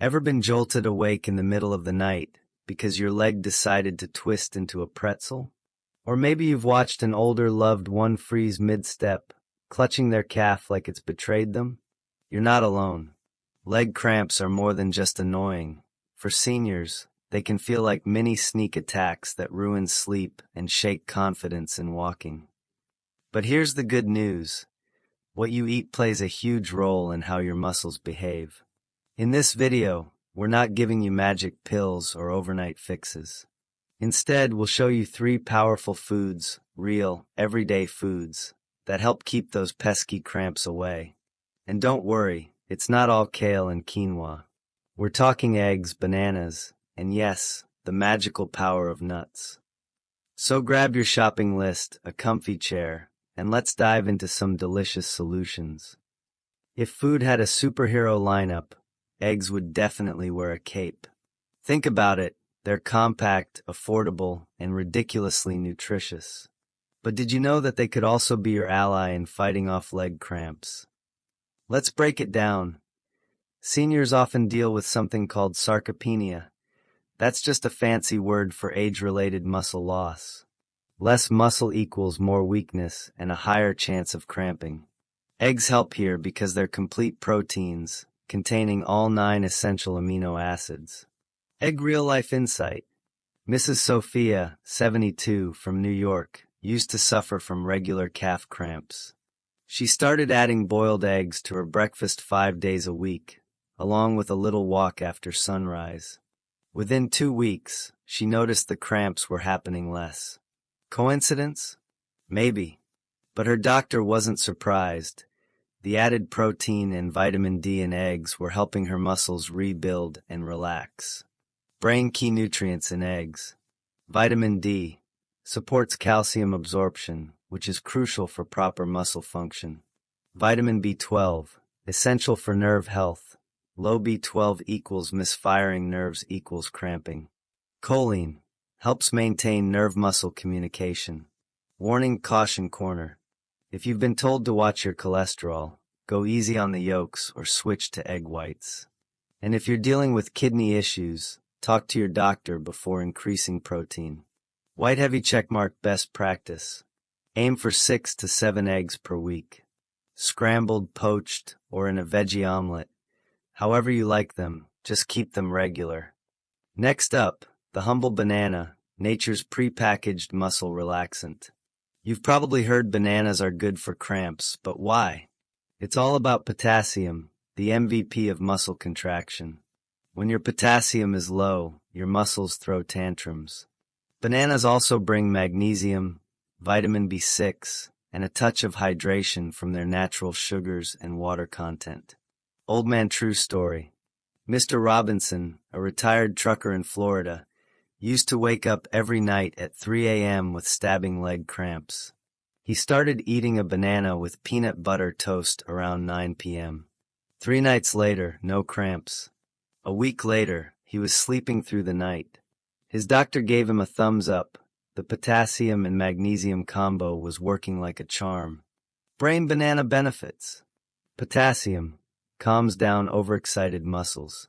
Ever been jolted awake in the middle of the night because your leg decided to twist into a pretzel? Or maybe you've watched an older loved one freeze mid-step, clutching their calf like it's betrayed them? You're not alone. Leg cramps are more than just annoying. For seniors, they can feel like mini sneak attacks that ruin sleep and shake confidence in walking. But here's the good news. What you eat plays a huge role in how your muscles behave. In this video, we're not giving you magic pills or overnight fixes. Instead, we'll show you 3 powerful foods, real, everyday foods, that help keep those pesky cramps away. And don't worry, it's not all kale and quinoa. We're talking eggs, bananas, and yes, the magical power of nuts. So grab your shopping list, a comfy chair, and let's dive into some delicious solutions. If food had a superhero lineup, eggs would definitely wear a cape. Think about it, they're compact, affordable, and ridiculously nutritious. But did you know that they could also be your ally in fighting off leg cramps? Let's break it down. Seniors often deal with something called sarcopenia. That's just a fancy word for age-related muscle loss. Less muscle equals more weakness and a higher chance of cramping. Eggs help here because they're complete proteins, containing all 9 essential amino acids. Egg real-life insight. Mrs. Sophia, 72, from New York, used to suffer from regular calf cramps. She started adding boiled eggs to her breakfast 5 days a week, along with a little walk after sunrise. Within 2 weeks, she noticed the cramps were happening less. Coincidence? Maybe. But her doctor wasn't surprised. The added protein and vitamin D in eggs were helping her muscles rebuild and relax. Brain key nutrients in eggs. Vitamin D supports calcium absorption, which is crucial for proper muscle function. Vitamin B12, essential for nerve health. Low B12 equals misfiring nerves equals cramping. Choline helps maintain nerve-muscle communication. Warning, caution corner. If you've been told to watch your cholesterol, go easy on the yolks or switch to egg whites. And if you're dealing with kidney issues, talk to your doctor before increasing protein. White heavy checkmark best practice. Aim for 6 to 7 eggs per week. Scrambled, poached, or in a veggie omelet. However you like them, just keep them regular. Next up, the humble banana, nature's pre-packaged muscle relaxant. You've probably heard bananas are good for cramps, but why? It's all about potassium, the MVP of muscle contraction. When your potassium is low, your muscles throw tantrums. Bananas also bring magnesium, vitamin B6, and a touch of hydration from their natural sugars and water content. Old man true story. Mr. Robinson, a retired trucker in Florida, used to wake up every night at 3 a.m. with stabbing leg cramps. He started eating a banana with peanut butter toast around 9 p.m. 3 nights later, no cramps. A week later, he was sleeping through the night. His doctor gave him a thumbs up. The potassium and magnesium combo was working like a charm. Brain banana benefits. Potassium calms down overexcited muscles.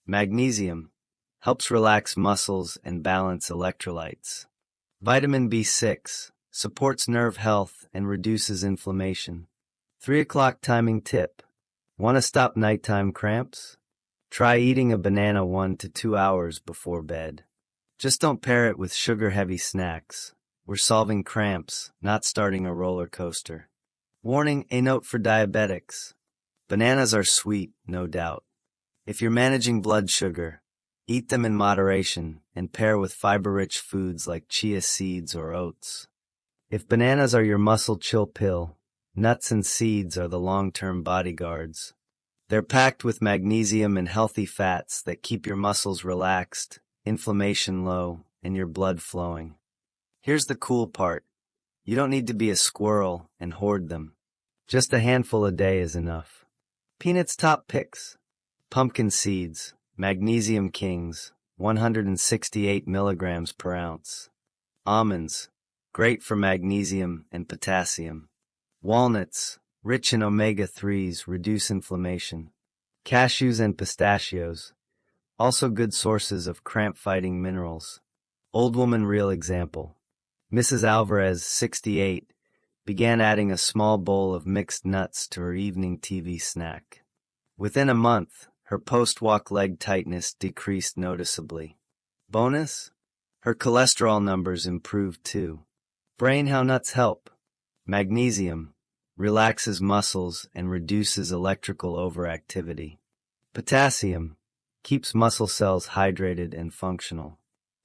Magnesium helps relax muscles and balance electrolytes. Vitamin B6 supports nerve health and reduces inflammation. 3 o'clock timing tip. Want to stop nighttime cramps? Try eating a banana 1 to 2 hours before bed. Just don't pair it with sugar-heavy snacks. We're solving cramps, not starting a roller coaster. Warning, a note for diabetics. Bananas are sweet, no doubt. If you're managing blood sugar, eat them in moderation and pair with fiber-rich foods like chia seeds or oats. If bananas are your muscle chill pill, nuts and seeds are the long-term bodyguards. They're packed with magnesium and healthy fats that keep your muscles relaxed, inflammation low, and your blood flowing. Here's the cool part. You don't need to be a squirrel and hoard them. Just a handful a day is enough. Peanuts top picks. Pumpkin seeds, Magnesium Kings, 168 milligrams per ounce. Almonds, great for magnesium and potassium. Walnuts, rich in omega-3s, reduce inflammation. Cashews and pistachios, Also good sources of cramp-fighting minerals. Old woman real example. Mrs. Alvarez, 68, began adding a small bowl of mixed nuts to her evening TV snack. Within a month, her post-walk leg tightness decreased noticeably. Bonus? Her cholesterol numbers improved too. Brain how nuts help. Magnesium relaxes muscles and reduces electrical overactivity. Potassium keeps muscle cells hydrated and functional.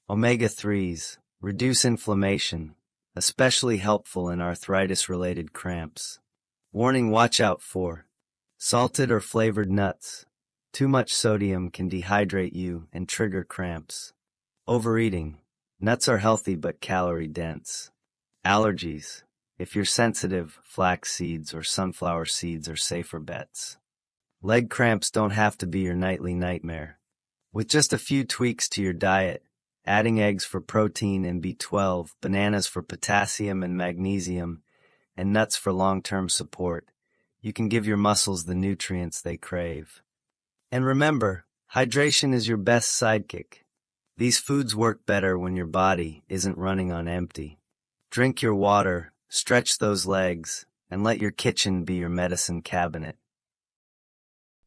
Omega-3s reduce inflammation, especially helpful in arthritis-related cramps. Warning: watch out for salted or flavored nuts. Too much sodium can dehydrate you and trigger cramps. Overeating. Nuts are healthy but calorie-dense. Allergies. If you're sensitive, flax seeds or sunflower seeds are safer bets. Leg cramps don't have to be your nightly nightmare. With just a few tweaks to your diet, adding eggs for protein and B12, bananas for potassium and magnesium, and nuts for long-term support, you can give your muscles the nutrients they crave. And remember, hydration is your best sidekick. These foods work better when your body isn't running on empty. Drink your water, stretch those legs, and let your kitchen be your medicine cabinet.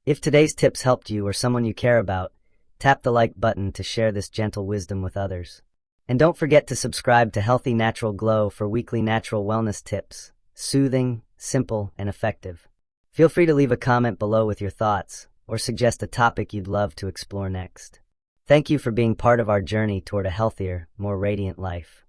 If today's tips helped you or someone you care about, tap the like button to share this gentle wisdom with others. And don't forget to subscribe to Healthy Natural Glow for weekly natural wellness tips, soothing, simple, and effective. Feel free to leave a comment below with your thoughts or suggest a topic you'd love to explore next. Thank you for being part of our journey toward a healthier, more radiant life.